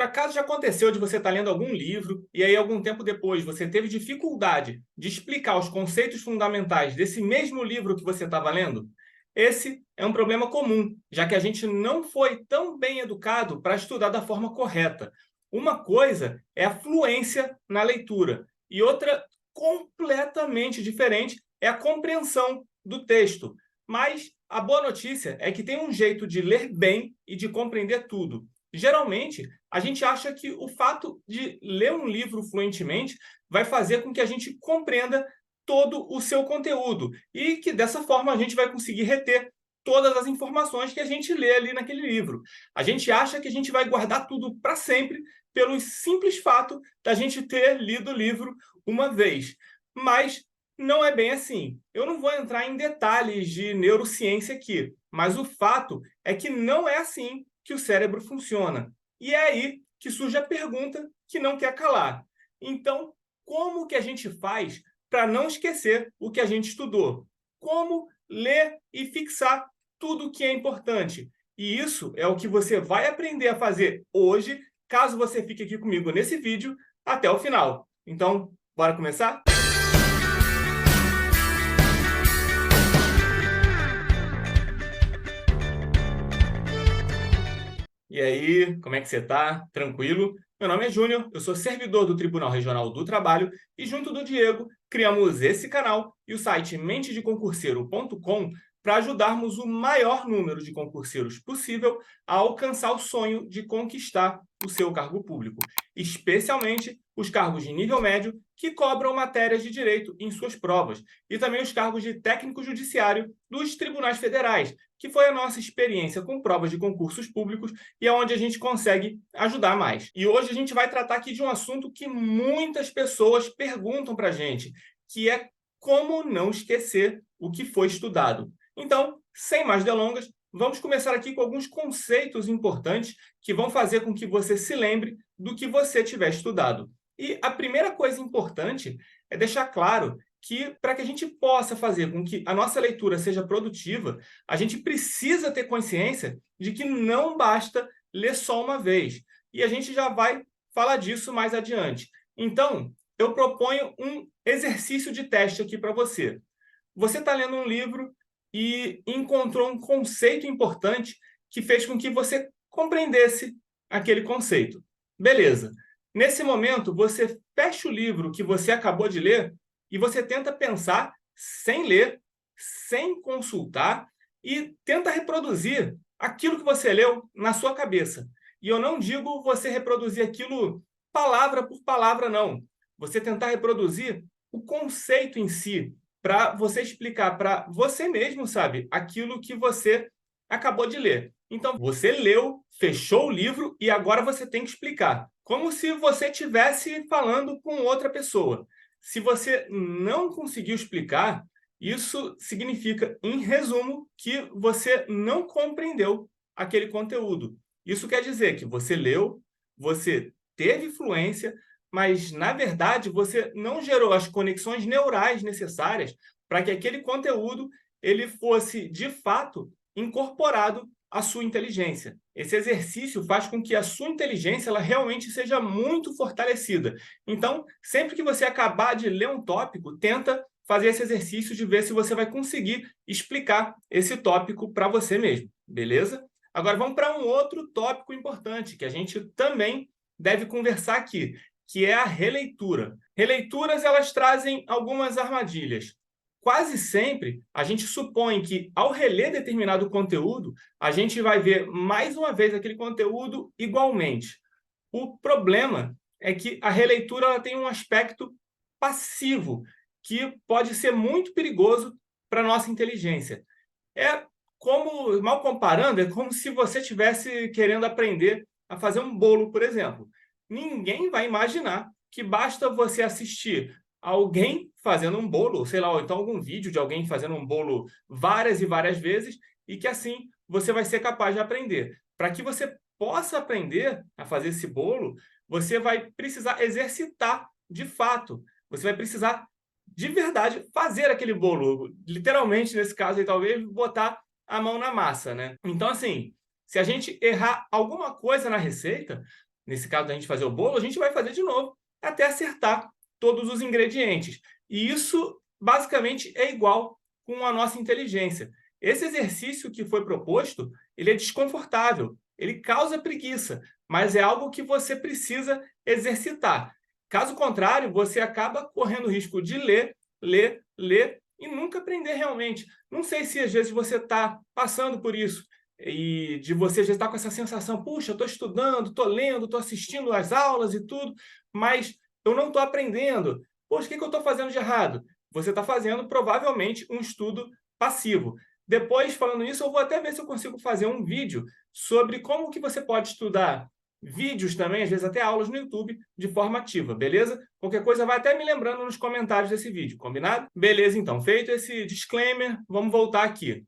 Por acaso já aconteceu de você estar lendo algum livro e aí algum tempo depois você teve dificuldade de explicar os conceitos fundamentais desse mesmo livro que você estava lendo? Esse é um problema comum, já que a gente não foi tão bem educado para estudar da forma correta. Uma coisa é a fluência na leitura e outra completamente diferente é a compreensão do texto. Mas a boa notícia é que tem um jeito de ler bem e de compreender tudo. Geralmente, a gente acha que o fato de ler um livro fluentemente vai fazer com que a gente compreenda todo o seu conteúdo e que dessa forma a gente vai conseguir reter todas as informações que a gente lê ali naquele livro. A gente acha que a gente vai guardar tudo para sempre pelo simples fato da gente ter lido o livro uma vez. Mas não é bem assim. Eu não vou entrar em detalhes de neurociência aqui, mas o fato é que não é assim que o cérebro funciona. E é aí que surge a pergunta que não quer calar. Então, como que a gente faz para não esquecer o que a gente estudou? Como ler e fixar tudo o que é importante? E isso é o que você vai aprender a fazer hoje, caso você fique aqui comigo nesse vídeo até o final. Então, bora começar? E aí, como é que você está? Tranquilo? Meu nome é Júnior, eu sou servidor do Tribunal Regional do Trabalho e junto do Diego criamos esse canal e o site mentedeconcurseiro.com para ajudarmos o maior número de concurseiros possível a alcançar o sonho de conquistar o seu cargo público, especialmente os cargos de nível médio que cobram matérias de direito em suas provas e também os cargos de técnico judiciário dos tribunais federais, que foi a nossa experiência com provas de concursos públicos e é onde a gente consegue ajudar mais. E hoje a gente vai tratar aqui de um assunto que muitas pessoas perguntam para a gente, que é como não esquecer o que foi estudado. Então, sem mais delongas, vamos começar aqui com alguns conceitos importantes que vão fazer com que você se lembre do que você tiver estudado. E a primeira coisa importante é deixar claro que, para que a gente possa fazer com que a nossa leitura seja produtiva, a gente precisa ter consciência de que não basta ler só uma vez. E a gente já vai falar disso mais adiante. Então, eu proponho um exercício de teste aqui para você. Você está lendo um livro e encontrou um conceito importante que fez com que você compreendesse aquele conceito. Beleza. Nesse momento, você fecha o livro que você acabou de ler e você tenta pensar sem ler, sem consultar e tenta reproduzir aquilo que você leu na sua cabeça. E eu não digo você reproduzir aquilo palavra por palavra, não. Você tentar reproduzir o conceito em si, para você explicar para você mesmo, sabe, aquilo que você acabou de ler. Então, você leu, fechou o livro e agora você tem que explicar, como se você estivesse falando com outra pessoa. Se você não conseguiu explicar, isso significa, em resumo, que você não compreendeu aquele conteúdo. Isso quer dizer que você leu, você teve fluência, mas, na verdade, você não gerou as conexões neurais necessárias para que aquele conteúdo ele fosse, de fato, incorporado à sua inteligência. Esse exercício faz com que a sua inteligência ela realmente seja muito fortalecida. Então, sempre que você acabar de ler um tópico, tenta fazer esse exercício de ver se você vai conseguir explicar esse tópico para você mesmo, beleza? Agora vamos para um outro tópico importante que a gente também deve conversar aqui, que é a releitura. Releituras, elas trazem algumas armadilhas. Quase sempre, a gente supõe que, ao reler determinado conteúdo, a gente vai ver mais uma vez aquele conteúdo igualmente. O problema é que a releitura ela tem um aspecto passivo, que pode ser muito perigoso para a nossa inteligência. É como, mal comparando, é como se você estivesse querendo aprender a fazer um bolo, por exemplo. Ninguém vai imaginar que basta você assistir alguém fazendo um bolo, ou sei lá, ou então algum vídeo de alguém fazendo um bolo várias e várias vezes, e que assim você vai ser capaz de aprender. Para que você possa aprender a fazer esse bolo, você vai precisar exercitar de fato. Você vai precisar, de verdade, fazer aquele bolo. Literalmente, nesse caso aí, talvez, botar a mão na massa, né? Então, assim, se a gente errar alguma coisa na receita, nesse caso da gente fazer o bolo, a gente vai fazer de novo até acertar todos os ingredientes. E isso, basicamente, é igual com a nossa inteligência. Esse exercício que foi proposto, ele é desconfortável, ele causa preguiça, mas é algo que você precisa exercitar. Caso contrário, você acaba correndo o risco de ler e nunca aprender realmente. Não sei se às vezes você está passando por isso e de você já estar com essa sensação, puxa, estou estudando, estou lendo, estou assistindo às aulas e tudo, mas eu não estou aprendendo. Poxa, o que eu estou fazendo de errado? Você está fazendo provavelmente um estudo passivo. Depois, falando isso, eu vou até ver se eu consigo fazer um vídeo sobre como que você pode estudar vídeos também, às vezes até aulas no YouTube, de forma ativa, beleza? Qualquer coisa vai até me lembrando nos comentários desse vídeo, combinado? Beleza, então, feito esse disclaimer, vamos voltar aqui.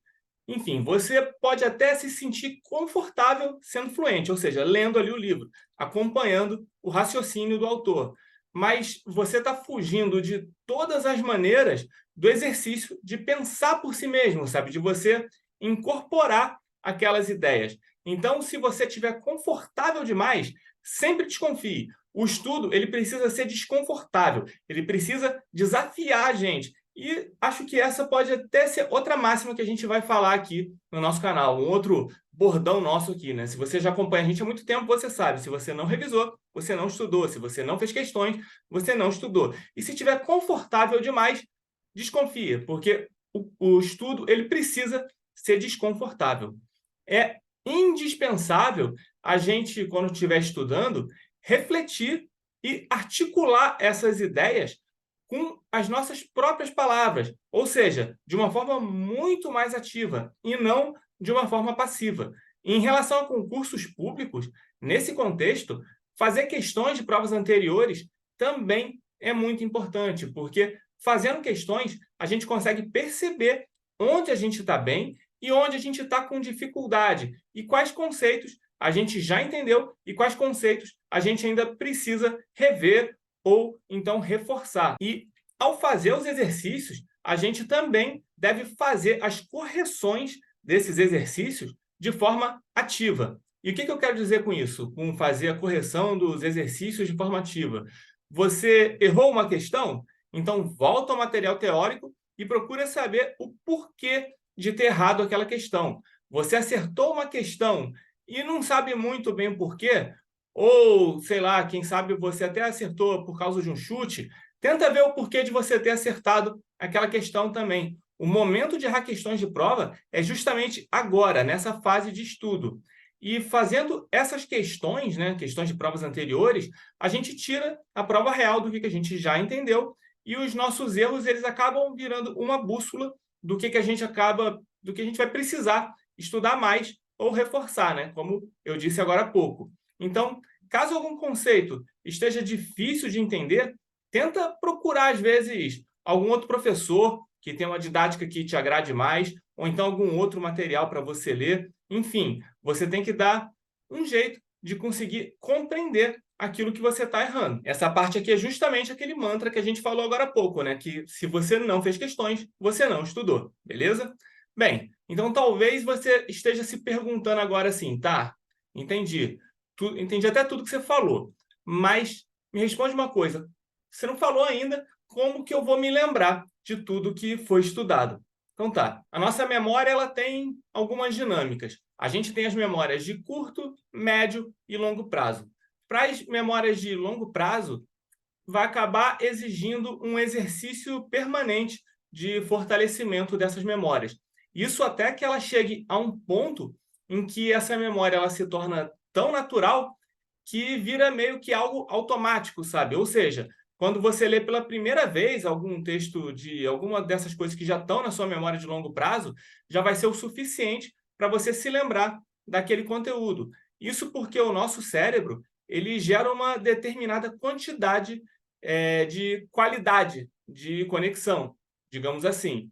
Enfim, você pode até se sentir confortável sendo fluente, ou seja, lendo ali o livro, acompanhando o raciocínio do autor. Mas você está fugindo de todas as maneiras do exercício de pensar por si mesmo, sabe? De você incorporar aquelas ideias. Então, se você estiver confortável demais, sempre desconfie. O estudo ele precisa ser desconfortável, ele precisa desafiar a gente. E acho que essa pode até ser outra máxima que a gente vai falar aqui no nosso canal, um outro bordão nosso aqui, né? Se você já acompanha a gente há muito tempo, você sabe, se você não revisou, você não estudou, se você não fez questões, você não estudou. E se estiver confortável demais, desconfia, porque o estudo ele precisa ser desconfortável. É indispensável a gente, quando estiver estudando, refletir e articular essas ideias com as nossas próprias palavras, ou seja, de uma forma muito mais ativa e não de uma forma passiva. Em relação a concursos públicos, nesse contexto, fazer questões de provas anteriores também é muito importante, porque fazendo questões, a gente consegue perceber onde a gente está bem e onde a gente está com dificuldade e quais conceitos a gente já entendeu e quais conceitos a gente ainda precisa rever ou então reforçar. E ao fazer os exercícios, a gente também deve fazer as correções desses exercícios de forma ativa. E o que eu quero dizer com isso? Com fazer a correção dos exercícios de forma ativa. Você errou uma questão? Então volta ao material teórico e procura saber o porquê de ter errado aquela questão. Você acertou uma questão e não sabe muito bem o porquê, ou, sei lá, quem sabe você até acertou por causa de um chute, tenta ver o porquê de você ter acertado aquela questão também. O momento de errar questões de prova é justamente agora, nessa fase de estudo. E fazendo essas questões, né, questões de provas anteriores, a gente tira a prova real do que a gente já entendeu e os nossos erros eles acabam virando uma bússola do que a gente acaba, do que a gente vai precisar estudar mais ou reforçar, né? Como eu disse agora há pouco. Então, caso algum conceito esteja difícil de entender, tenta procurar, às vezes, algum outro professor que tenha uma didática que te agrade mais, ou então algum outro material para você ler. Enfim, você tem que dar um jeito de conseguir compreender aquilo que você está errando. Essa parte aqui é justamente aquele mantra que a gente falou agora há pouco, né? Que se você não fez questões, você não estudou, beleza? Bem, então talvez você esteja se perguntando agora assim, tá, entendi. Entendi até tudo que você falou, mas me responde uma coisa. Você não falou ainda como que eu vou me lembrar de tudo que foi estudado. Então tá, a nossa memória ela tem algumas dinâmicas. A gente tem as memórias de curto, médio e longo prazo. Para as memórias de longo prazo, vai acabar exigindo um exercício permanente de fortalecimento dessas memórias. Isso até que ela chegue a um ponto em que essa memória ela se torna tão natural que vira meio que algo automático, sabe? Ou seja, quando você lê pela primeira vez algum texto de alguma dessas coisas que já estão na sua memória de longo prazo, já vai ser o suficiente para você se lembrar daquele conteúdo. Isso porque o nosso cérebro ele gera uma determinada quantidade de qualidade de conexão, digamos assim.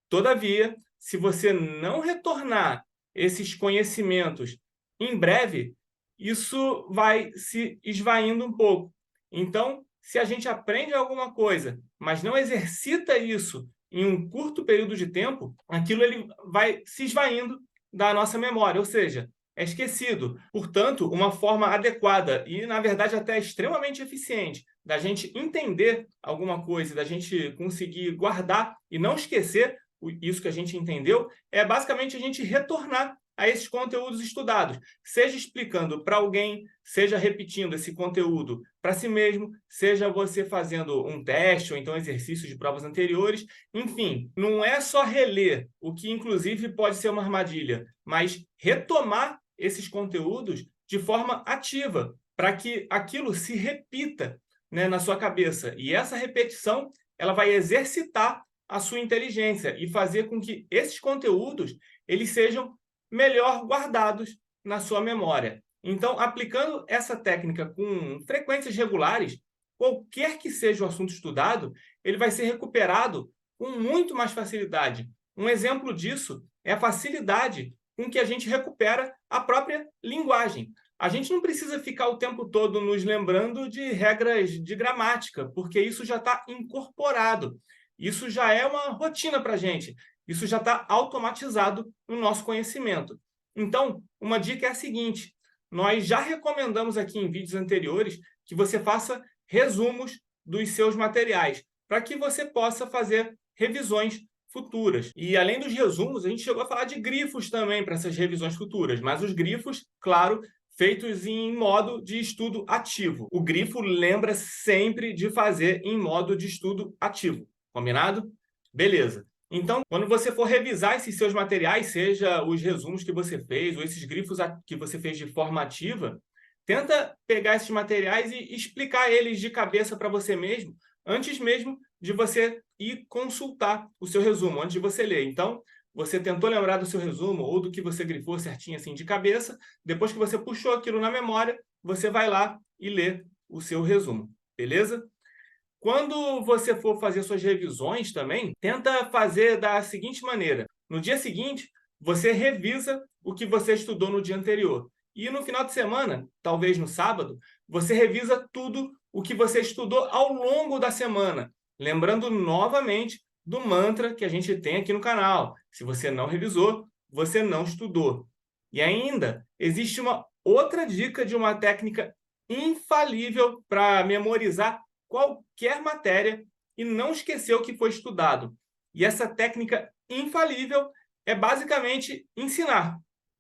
Todavia, se você não retornar esses conhecimentos em breve, isso vai se esvaindo um pouco. Então, se a gente aprende alguma coisa, mas não exercita isso em um curto período de tempo, aquilo ele vai se esvaindo da nossa memória, ou seja, é esquecido. Portanto, uma forma adequada e, na verdade, até extremamente eficiente da gente entender alguma coisa, da gente conseguir guardar e não esquecer isso que a gente entendeu, é basicamente a gente retornar a esses conteúdos estudados, seja explicando para alguém, seja repetindo esse conteúdo para si mesmo, seja você fazendo um teste ou então exercícios de provas anteriores. Enfim, não é só reler, o que inclusive pode ser uma armadilha, mas retomar esses conteúdos de forma ativa, para que aquilo se repita, né, na sua cabeça. E essa repetição ela vai exercitar a sua inteligência e fazer com que esses conteúdos eles sejam melhor guardados na sua memória. Então, aplicando essa técnica com frequências regulares, qualquer que seja o assunto estudado, ele vai ser recuperado com muito mais facilidade. Um exemplo disso é a facilidade com que a gente recupera a própria linguagem. A gente não precisa ficar o tempo todo nos lembrando de regras de gramática, porque isso já está incorporado. Isso já é uma rotina para a gente. Isso já está automatizado no nosso conhecimento. Então, uma dica é a seguinte: nós já recomendamos aqui em vídeos anteriores que você faça resumos dos seus materiais, para que você possa fazer revisões futuras. E além dos resumos, a gente chegou a falar de grifos também para essas revisões futuras, mas os grifos, claro, feitos em modo de estudo ativo. O grifo lembra sempre de fazer em modo de estudo ativo. Combinado? Beleza. Então, quando você for revisar esses seus materiais, seja os resumos que você fez ou esses grifos que você fez de forma ativa, tenta pegar esses materiais e explicar eles de cabeça para você mesmo, antes mesmo de você ir consultar o seu resumo, antes de você ler. Então, você tentou lembrar do seu resumo ou do que você grifou certinho assim de cabeça, depois que você puxou aquilo na memória, você vai lá e lê o seu resumo, beleza? Quando você for fazer suas revisões também, tenta fazer da seguinte maneira: no dia seguinte, você revisa o que você estudou no dia anterior. E no final de semana, talvez no sábado, você revisa tudo o que você estudou ao longo da semana, lembrando novamente do mantra que a gente tem aqui no canal: se você não revisou, você não estudou. E ainda existe uma outra dica de uma técnica infalível para memorizar qualquer matéria e não esquecer o que foi estudado. E essa técnica infalível é basicamente ensinar.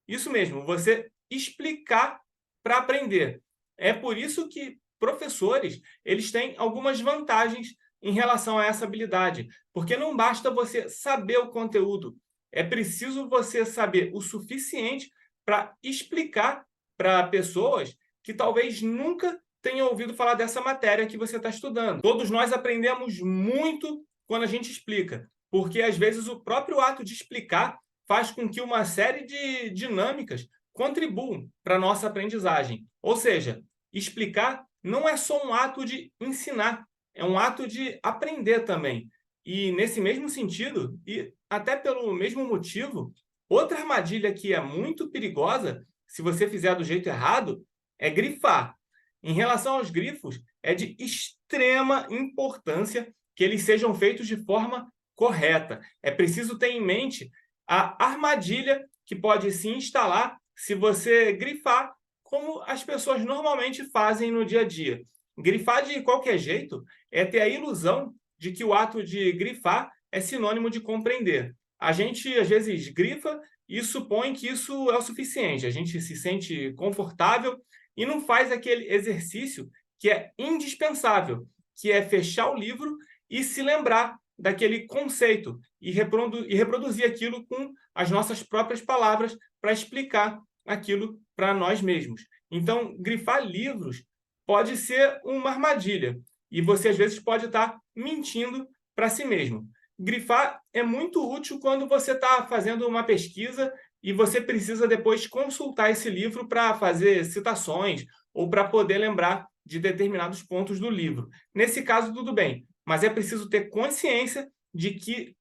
Isso mesmo, você explicar para aprender. É por isso que professores, eles têm algumas vantagens em relação a essa habilidade, porque não basta você saber o conteúdo, é preciso você saber o suficiente para explicar para pessoas que talvez nunca tenha ouvido falar dessa matéria que você está estudando. Todos nós aprendemos muito quando a gente explica, porque às vezes o próprio ato de explicar faz com que uma série de dinâmicas contribuam para a nossa aprendizagem. Ou seja, explicar não é só um ato de ensinar, é um ato de aprender também. E nesse mesmo sentido, e até pelo mesmo motivo, outra armadilha que é muito perigosa, se você fizer do jeito errado, é grifar. Em relação aos grifos, é de extrema importância que eles sejam feitos de forma correta. É preciso ter em mente a armadilha que pode se instalar se você grifar como as pessoas normalmente fazem no dia a dia. Grifar de qualquer jeito é ter a ilusão de que o ato de grifar é sinônimo de compreender. A gente, às vezes, grifa e supõe que isso é o suficiente. A gente se sente confortável e não faz aquele exercício que é indispensável, que é fechar o livro e se lembrar daquele conceito e reproduzir aquilo com as nossas próprias palavras para explicar aquilo para nós mesmos. Então, grifar livros pode ser uma armadilha e você, às vezes, pode estar mentindo para si mesmo. Grifar é muito útil quando você está fazendo uma pesquisa e você precisa depois consultar esse livro para fazer citações ou para poder lembrar de determinados pontos do livro. Nesse caso, tudo bem, mas é preciso ter consciência de que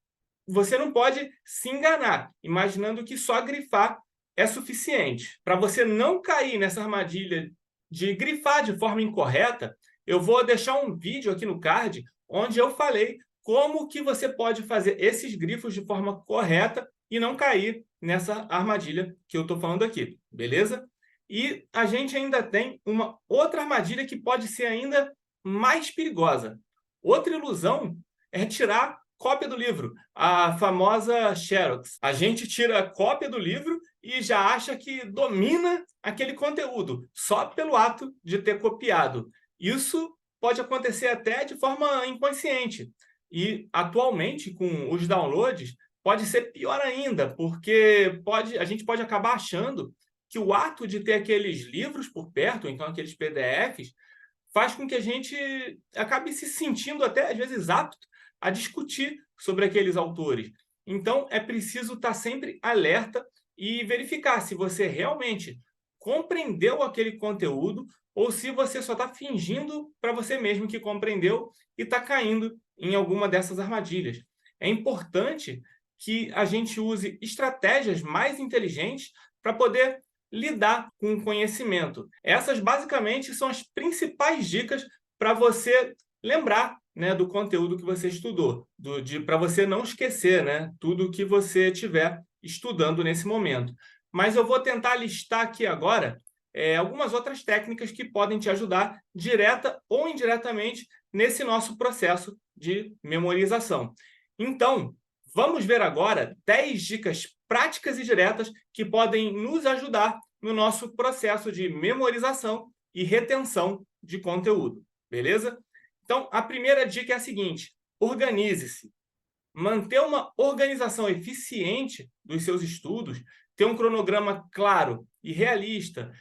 você não pode se enganar, imaginando que só grifar é suficiente. Para você não cair nessa armadilha de grifar de forma incorreta, eu vou deixar um vídeo aqui no card onde eu falei como que você pode fazer esses grifos de forma correta e não cair nessa armadilha que eu estou falando aqui, beleza? E a gente ainda tem uma outra armadilha que pode ser ainda mais perigosa. Outra ilusão é tirar cópia do livro, a famosa Xerox. A gente tira a cópia do livro e já acha que domina aquele conteúdo, só pelo ato de ter copiado. Isso pode acontecer até de forma inconsciente. E, atualmente, com os downloads, pode ser pior ainda, porque a gente pode acabar achando que o ato de ter aqueles livros por perto, então aqueles PDFs, faz com que a gente acabe se sentindo até, às vezes, apto a discutir sobre aqueles autores. Então, é preciso estar sempre alerta e verificar se você realmente compreendeu aquele conteúdo ou se você só está fingindo para você mesmo que compreendeu e está caindo em alguma dessas armadilhas. É importante que a gente use estratégias mais inteligentes para poder lidar com o conhecimento. Essas, basicamente, são as principais dicas para você lembrar, né, do conteúdo que você estudou, para você não esquecer, né, tudo que você estiver estudando nesse momento. Mas eu vou tentar listar aqui agora algumas outras técnicas que podem te ajudar, direta ou indiretamente, nesse nosso processo de memorização. Então, vamos ver agora 10 dicas práticas e diretas que podem nos ajudar no nosso processo de memorização e retenção de conteúdo, beleza? Então, a primeira dica é a seguinte: organize-se. Manter uma organização eficiente dos seus estudos, ter um cronograma claro e realista,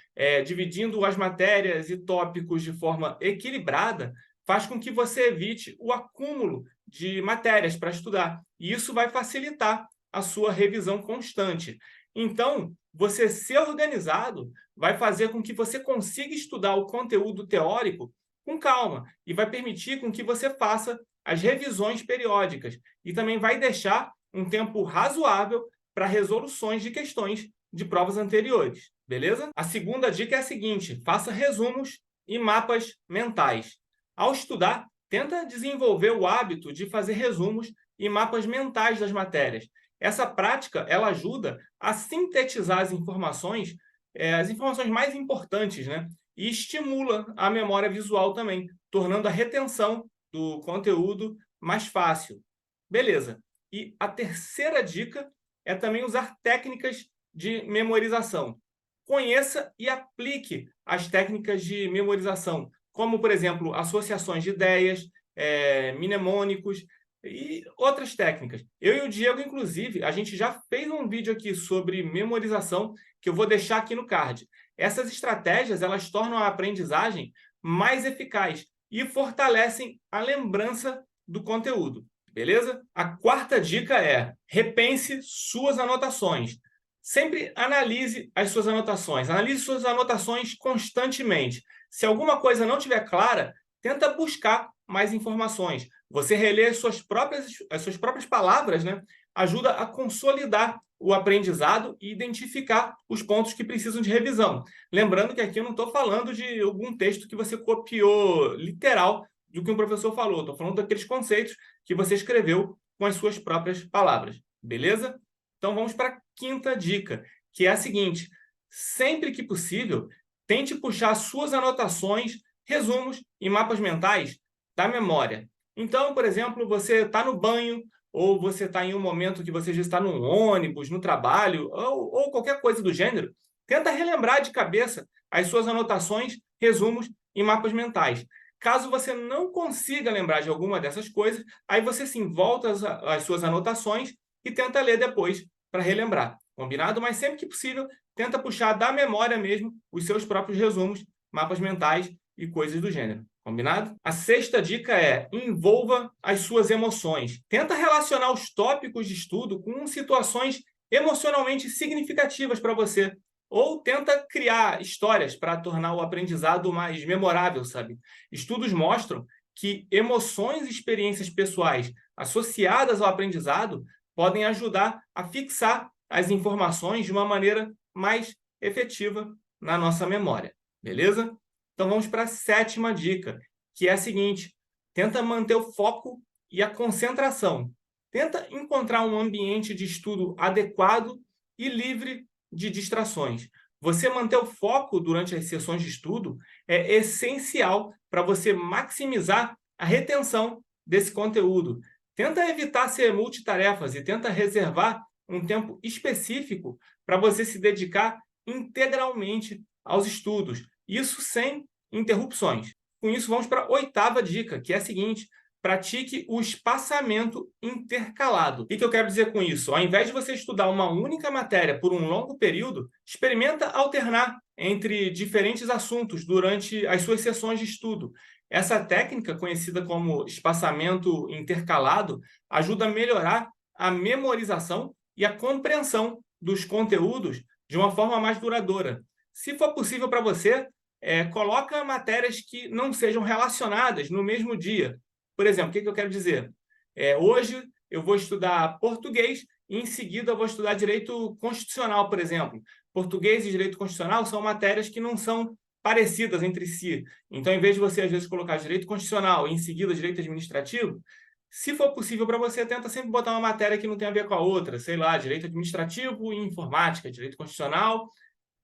dividindo as matérias e tópicos de forma equilibrada, faz com que você evite o acúmulo de matérias para estudar. E isso vai facilitar a sua revisão constante. Então, você ser organizado vai fazer com que você consiga estudar o conteúdo teórico com calma e vai permitir com que você faça as revisões periódicas e também vai deixar um tempo razoável para resoluções de questões de provas anteriores, beleza? A segunda dica é a seguinte: faça resumos e mapas mentais. Ao estudar, tenta desenvolver o hábito de fazer resumos e mapas mentais das matérias. Essa prática ela ajuda a sintetizar as informações mais importantes, né? E estimula a memória visual também, tornando a retenção do conteúdo mais fácil. Beleza. E a terceira dica é também usar técnicas de memorização. Conheça e aplique as técnicas de memorização, como, por exemplo, associações de ideias, mnemônicos e outras técnicas. Eu e o Diego, inclusive, a gente já fez um vídeo aqui sobre memorização que eu vou deixar aqui no card. Essas estratégias, elas tornam a aprendizagem mais eficaz e fortalecem a lembrança do conteúdo, beleza? A quarta dica é: repense suas anotações. Sempre analise as suas anotações. Analise suas anotações constantemente. Se alguma coisa não estiver clara, tenta buscar mais informações. Você reler as suas próprias palavras, né, ajuda a consolidar o aprendizado e identificar os pontos que precisam de revisão. Lembrando que aqui eu não estou falando de algum texto que você copiou literal do que um professor falou. Estou falando daqueles conceitos que você escreveu com as suas próprias palavras. Beleza? Então vamos para a quinta dica, que é a seguinte: sempre que possível, tente puxar suas anotações, resumos e mapas mentais da memória. Então, por exemplo, você está no banho, ou você está em um momento que você já está num ônibus, no trabalho, ou qualquer coisa do gênero, tenta relembrar de cabeça as suas anotações, resumos e mapas mentais. Caso você não consiga lembrar de alguma dessas coisas, aí você sim volta às suas anotações e tenta ler depois para relembrar. Combinado? Mas sempre que possível, tenta puxar da memória mesmo os seus próprios resumos, mapas mentais e coisas do gênero. Combinado? A sexta dica é: envolva as suas emoções. Tenta relacionar os tópicos de estudo com situações emocionalmente significativas para você. Ou tenta criar histórias para tornar o aprendizado mais memorável, sabe? Estudos mostram que emoções e experiências pessoais associadas ao aprendizado podem ajudar a fixar as informações de uma maneira mais efetiva na nossa memória. Beleza? Então vamos para a sétima dica, que é a seguinte: tenta manter o foco e a concentração. Tenta encontrar um ambiente de estudo adequado e livre de distrações. Você manter o foco durante as sessões de estudo é essencial para você maximizar a retenção desse conteúdo. Tenta evitar ser multitarefas e tenta reservar um tempo específico para você se dedicar integralmente aos estudos. Isso sem interrupções. Com isso, vamos para a 8ª dica, que é a seguinte: pratique o espaçamento intercalado. O que eu quero dizer com isso? Ao invés de você estudar uma única matéria por um longo período, experimenta alternar entre diferentes assuntos durante as suas sessões de estudo. Essa técnica, conhecida como espaçamento intercalado, ajuda a melhorar a memorização e a compreensão dos conteúdos de uma forma mais duradoura. Se for possível para você, coloca matérias que não sejam relacionadas no mesmo dia. Por exemplo, o que eu quero dizer? Hoje eu vou estudar português e em seguida eu vou estudar direito constitucional, por exemplo. Português e direito constitucional são matérias que não são parecidas entre si. Então, em vez de você, às vezes, colocar direito constitucional e em seguida direito administrativo, se for possível para você, tenta sempre botar uma matéria que não tem a ver com a outra. Sei lá, direito administrativo e informática, direito constitucional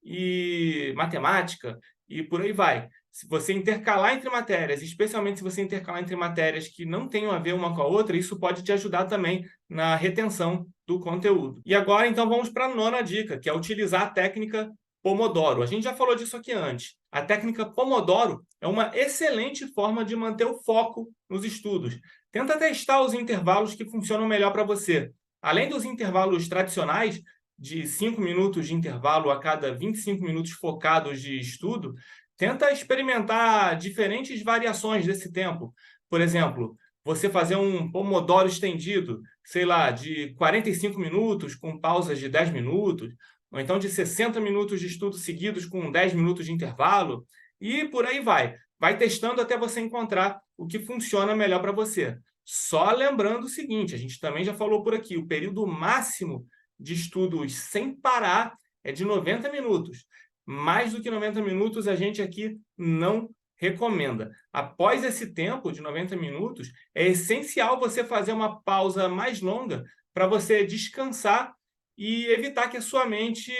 e matemática, e por aí vai. Se você intercalar entre matérias, especialmente se você intercalar entre matérias que não tenham a ver uma com a outra, isso pode te ajudar também na retenção do conteúdo. E agora, então, vamos para a 9ª dica, que é utilizar a técnica Pomodoro. A gente já falou disso aqui antes. A técnica Pomodoro é uma excelente forma de manter o foco nos estudos. Tenta testar os intervalos que funcionam melhor para você. Além dos intervalos tradicionais, de 5 minutos de intervalo a cada 25 minutos focados de estudo, tenta experimentar diferentes variações desse tempo. Por exemplo, você fazer um Pomodoro estendido, sei lá, de 45 minutos com pausas de 10 minutos, ou então de 60 minutos de estudo seguidos com 10 minutos de intervalo, e por aí vai. Vai testando até você encontrar o que funciona melhor para você. Só lembrando o seguinte, a gente também já falou por aqui, o período máximo de estudos sem parar é de 90 minutos. Mais do que 90 minutos a gente aqui não recomenda. Após esse tempo de 90 minutos, é essencial você fazer uma pausa mais longa para você descansar e evitar que a sua mente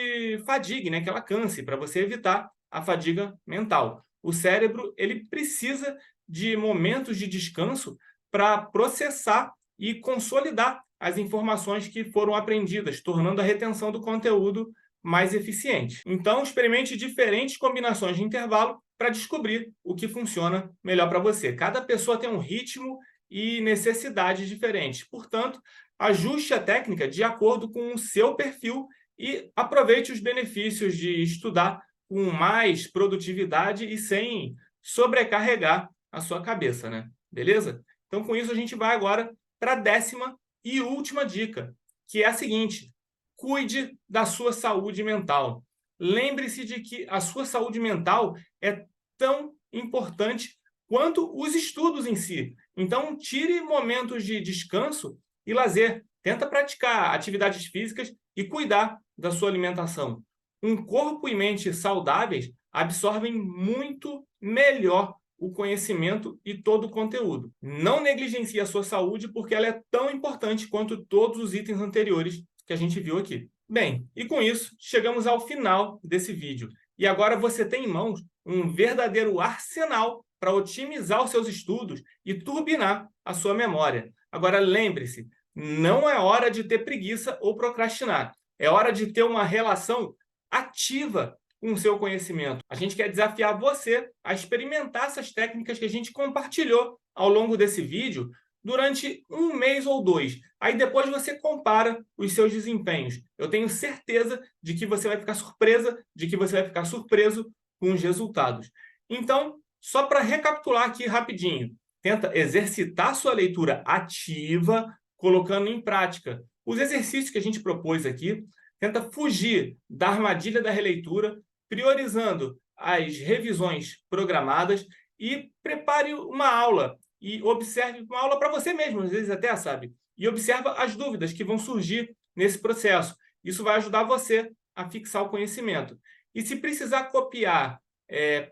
fadigue, né? Que ela canse, para você evitar a fadiga mental. O cérebro ele precisa de momentos de descanso para processar e consolidar as informações que foram aprendidas, tornando a retenção do conteúdo mais eficiente. Então, experimente diferentes combinações de intervalo para descobrir o que funciona melhor para você. Cada pessoa tem um ritmo e necessidades diferentes. Portanto, ajuste a técnica de acordo com o seu perfil e aproveite os benefícios de estudar com mais produtividade e sem sobrecarregar a sua cabeça, né? Beleza? Então, com isso, a gente vai agora para a 10ª e última dica, que é a seguinte: cuide da sua saúde mental. Lembre-se de que a sua saúde mental é tão importante quanto os estudos em si. Então, tire momentos de descanso e lazer. Tenta praticar atividades físicas e cuidar da sua alimentação. Um corpo e mente saudáveis absorvem muito melhor o conhecimento e todo o conteúdo. Não negligencie a sua saúde, porque ela é tão importante quanto todos os itens anteriores que a gente viu aqui. Bem, e com isso, chegamos ao final desse vídeo. E agora você tem em mãos um verdadeiro arsenal para otimizar os seus estudos e turbinar a sua memória. Agora, lembre-se, não é hora de ter preguiça ou procrastinar. É hora de ter uma relação ativa com o seu conhecimento. A gente quer desafiar você a experimentar essas técnicas que a gente compartilhou ao longo desse vídeo durante 1 mês ou 2. Aí depois você compara os seus desempenhos. Eu tenho certeza de que você vai ficar surpresa, de que você vai ficar surpreso com os resultados. Então, só para recapitular aqui rapidinho, tenta exercitar sua leitura ativa, colocando em prática os exercícios que a gente propôs aqui. Tenta fugir da armadilha da releitura, priorizando as revisões programadas e prepare uma aula e observe uma aula para você mesmo, às vezes até, sabe? E observa as dúvidas que vão surgir nesse processo. Isso vai ajudar você a fixar o conhecimento. E se precisar copiar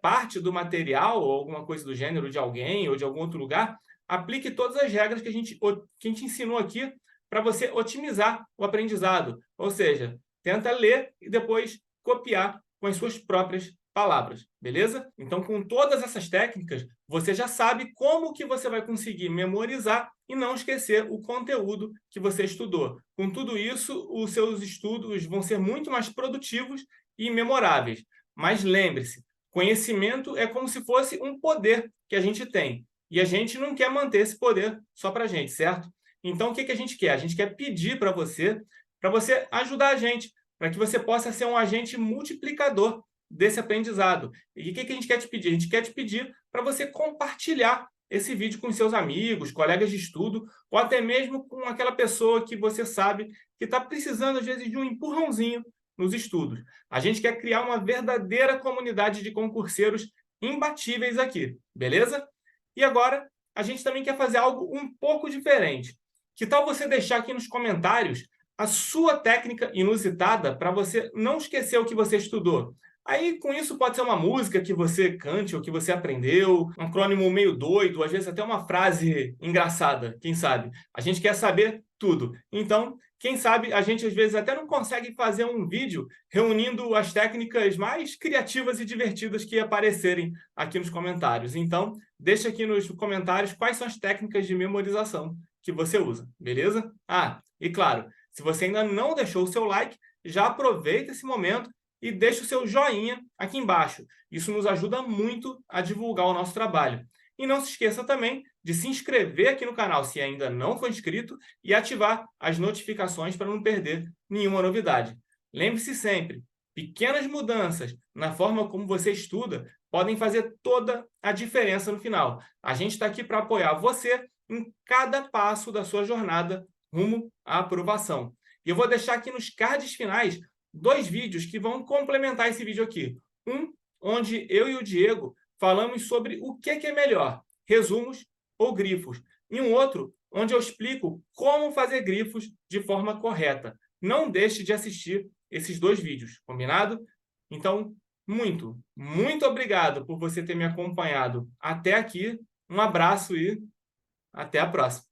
parte do material ou alguma coisa do gênero de alguém ou de algum outro lugar, aplique todas as regras que a gente ensinou aqui para você otimizar o aprendizado. Ou seja, tenta ler e depois copiar com as suas próprias palavras, beleza? Então, com todas essas técnicas, você já sabe como que você vai conseguir memorizar e não esquecer o conteúdo que você estudou. Com tudo isso, os seus estudos vão ser muito mais produtivos e memoráveis. Mas lembre-se, conhecimento é como se fosse um poder que a gente tem. E a gente não quer manter esse poder só para a gente, certo? Então, o que a gente quer? A gente quer pedir para você ajudar a gente, para que você possa ser um agente multiplicador desse aprendizado. E o que a gente quer te pedir? A gente quer te pedir para você compartilhar esse vídeo com seus amigos, colegas de estudo, ou até mesmo com aquela pessoa que você sabe que está precisando, às vezes, de um empurrãozinho nos estudos. A gente quer criar uma verdadeira comunidade de concurseiros imbatíveis aqui, beleza? E agora, a gente também quer fazer algo um pouco diferente. Que tal você deixar aqui nos comentários a sua técnica inusitada para você não esquecer o que você estudou? Aí, com isso, pode ser uma música que você cante ou que você aprendeu, um acrônimo meio doido, às vezes até uma frase engraçada, quem sabe? A gente quer saber tudo. Então, quem sabe a gente às vezes até não consegue fazer um vídeo reunindo as técnicas mais criativas e divertidas que aparecerem aqui nos comentários. Então, deixa aqui nos comentários quais são as técnicas de memorização que você usa, beleza? Ah, e claro, se você ainda não deixou o seu like, já aproveita esse momento e deixa o seu joinha aqui embaixo. Isso nos ajuda muito a divulgar o nosso trabalho. E não se esqueça também de se inscrever aqui no canal se ainda não for inscrito e ativar as notificações para não perder nenhuma novidade. Lembre-se sempre, pequenas mudanças na forma como você estuda podem fazer toda a diferença no final. A gente está aqui para apoiar você em cada passo da sua jornada rumo à aprovação. E eu vou deixar aqui nos cards finais 2 vídeos que vão complementar esse vídeo aqui. Um, onde eu e o Diego falamos sobre o que é melhor, resumos ou grifos. E um outro, onde eu explico como fazer grifos de forma correta. Não deixe de assistir esses 2 vídeos, combinado? Então, muito obrigado por você ter me acompanhado até aqui. Um abraço e até a próxima.